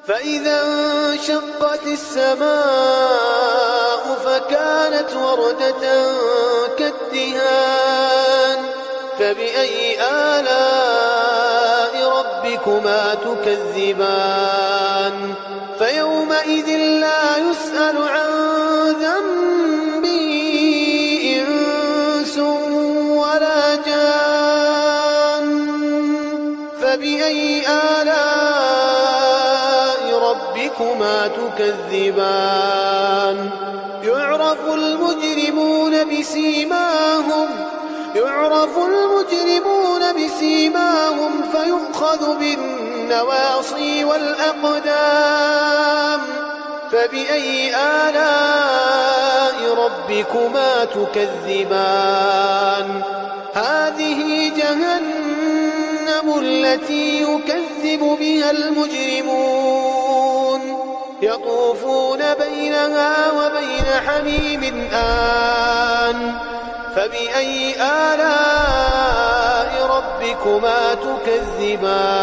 فإذا انشقت السماء فكانت وردة كالدهان فبأي آلاء ربكما تكذبان فيومئذ لا يسأل عن ذنبه إنس ولا جان فبأي آلاء ربكما تكذبان يعرف المجرمون بسيماهم فيؤخذ بالنواصي والأقدام فبأي آلاء ربكما تكذبان هذه جهنم التي يكذب بها المجرمون يطوفون بينها وبين حميم آن فبأي آلاء ربكما تكذبان